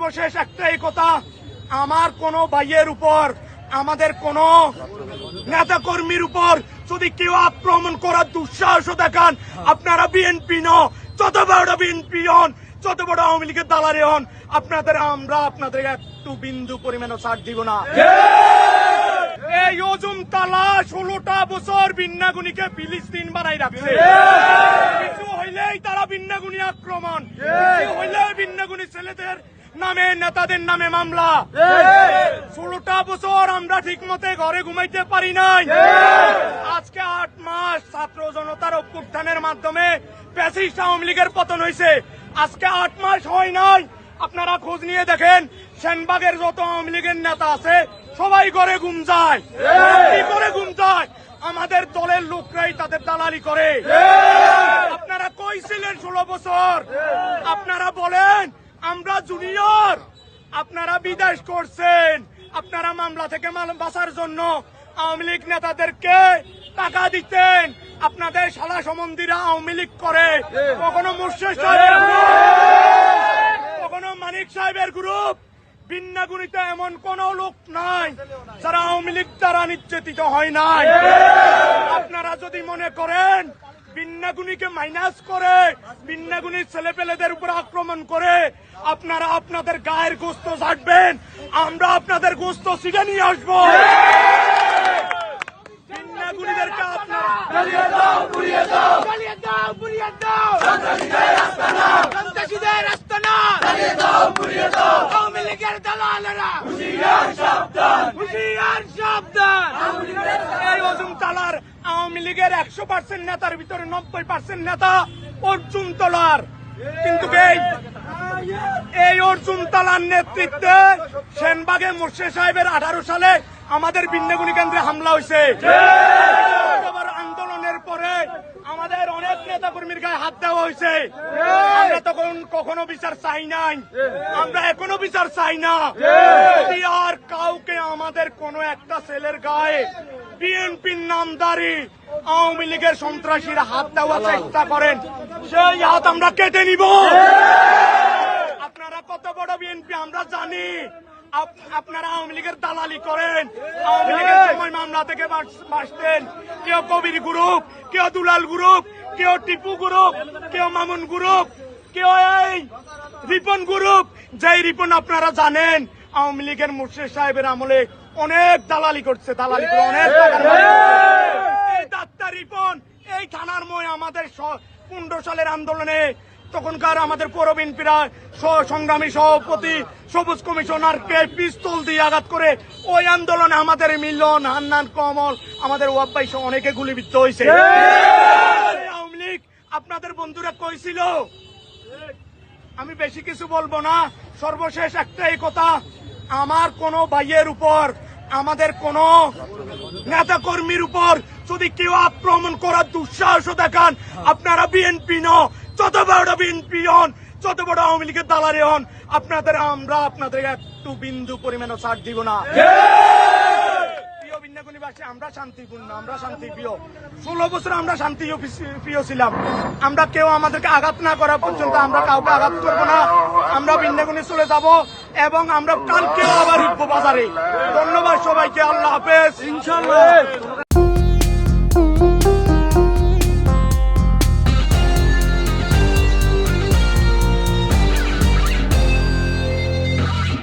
সর্বশেষ একটাই কথা, আমার কোন ভাইয়ের উপর, আমাদের কোন নেতা কর্মীর উপর যদি কেউ আক্রমণ করার দুঃসাহস দেখান, আপনারা বিএনপি যত বড় বিএনপি হন, যত বড় আওয়ামী লীগের দালারে হন, আমরা আপনাদের একটু বিন্দু পরিমাণও ছাড় দিব না। এই অজুমতলা 16টা বছর বিন্নাগুনিকে ফিলিস্তিন বানাই রাখছে। কিছু হইলেই তারা বিন্নাগুনি আক্রমণ, কিছু হইলেই বিন্নাগুনি ছেলেদের নামে, নেতাদের নামে মামলা। 16টা বছর আমরা ঠিক মতে ঘরে ঘুমাইতে পারি নাই। আজকে 8 মাস ছাত্র জনতার অভ্যুত্থানের মাধ্যমে ফ্যাসিস্ট আওয়ামী লীগের পতন হয়েছে। আজকে 8 মাস হয় নাই। আপনারা খোঁজ নিয়ে দেখেন, সেনবাগের যত আওয়ামী লীগের নেতা আছে সবাই ঘরে ঘুম যায়, করে ঘুম যায়। আমাদের দলের লোকরাই তাদের দালালি করে। আপনারা কই ছিলেন 16 বছর? আপনারা বলেন আমরা জুনিয়র, আপনারা বিদেশ করছেন, আপনারা মামলা থেকে বাঁচার জন্য আওয়ামী লীগ নেতাদেরকে টাকা দিতেন। আপনাদের শালা সম্বন্ধীরা আওয়ামী লীগ করে, কখনো মুর্শেদ সাহেবের গ্রুপ, কখনো মানিক সাহেবের গ্রুপ। বিন্নাগুনিতে এমন কোন লোক নাই যারা আওয়ামী লীগ দ্বারা নির্যাতিত হয় নাই। আপনারা যদি মনে করেন বিন্নাগুনিকে মাইনাস করে, বিন্নাগুনির ছেলেপেলেদের উপর আক্রমণ করে আপনারা আপনাদের গায়ের গোস্ত ছাড়বেন, আমরা আপনাদের গোস্ত ছিঁড়ে নিয়ে আসবো। বিন্নাগুনিদেরকে আপনারা আওয়ামী লীগের দালালেরা হুঁশিয়ার সাবধান। এই অজুমতলার আওয়ামী লীগের 100% নেতার ভিতরে 90% নেতা অর্জুনতলার। কিন্তু এই অর্জুনতলার নেতৃত্বে সেনবাগে মুর্শেদ সাহেবের 18 সালে আমাদের বিন্নাগুনি কেন্দ্রে হামলা হয়েছে। আন্দোলনের পরে আমাদের অনেক নেতা কর্মীর গায়ে হাত দেওয়া হয়েছে। আমরা তখন কখনো বিচার চাই নাই, আমরা এখনো বিচার চাই না। যদি আর কাউকে আমাদের কোন একটা ছেলের গায়ে বিএনপির নামদারি আওয়ামী লীগের সন্ত্রাসীরা হাত দেওয়ার চেষ্টা করেন, সেই হাত আমরা কেটে নিব। আপনারা কত বড় বিএনপি আমরা জানি। আপনারা আওয়ামী লীগের দালালি করেন, আওয়ামী লীগের সময় মামলা থেকে বাঁচতেন। কেউ কবির গ্রুপ, কেউ দুলাল গ্রুপ, কেউ টিপু গ্রুপ, কেউ মামুন গ্রুপ, কেউ এই রিপন গ্রুপ। যেই রিপন আপনারা জানেন আওয়ামী লীগের মুর্শেদ সাহেবের আমলে অনেক দালালি করছে, দালালি করে অনেক এই ডাক্তার রিপন এই থানার মই আমাদের 15 সালের আন্দোলনে তখনকার আমাদের পৌর বিএনপিরা সংগ্রামী সভাপতি সবুজ কমিশনারকে পিস্তল দিয়ে আঘাত করে ওই আন্দোলনে আমাদের মিলন, হান্নান, কমল, আমাদের ওয়াব্বাই সহ অনেকে গুলিবিদ্ধ হয়েছে। আওয়ামী লীগ আপনাদের বন্ধুরা কইছিল। আমি বেশি কিছু বলবো না, সর্বশেষ একটাই কথা, আমার কোন ভাইয়ের উপর, আমাদের কোন নেতা কর্মীর উপর যদি কেউ আক্রমণ করার দুঃসাহস দেখান, আপনারা বিএনপি যত বড় বিএনপি হন, যত বড় আওয়ামী লীগের দালারে হন, আমরা আপনাদের একটু বিন্দু পরিমাণও ছাড় দিব না। প্রিয় বিন্নাগুনিবাসী, আমরা শান্তিপূর্ণ, আমরা শান্তিপ্রিয়। 16 বছর আমরা শান্তি প্রিয় ছিলাম। আমরা কেউ আমাদেরকে আঘাত না করা পর্যন্ত আমরা কাউকে আঘাত করবো না। আমরা বিন্নাগুনি চলে যাব এবং আমরা কালকেও আবার উঠবো বাজারে। ধন্যবাদ সবাইকে, আল্লাহ হাফেজ। ইনশাআল্লাহ।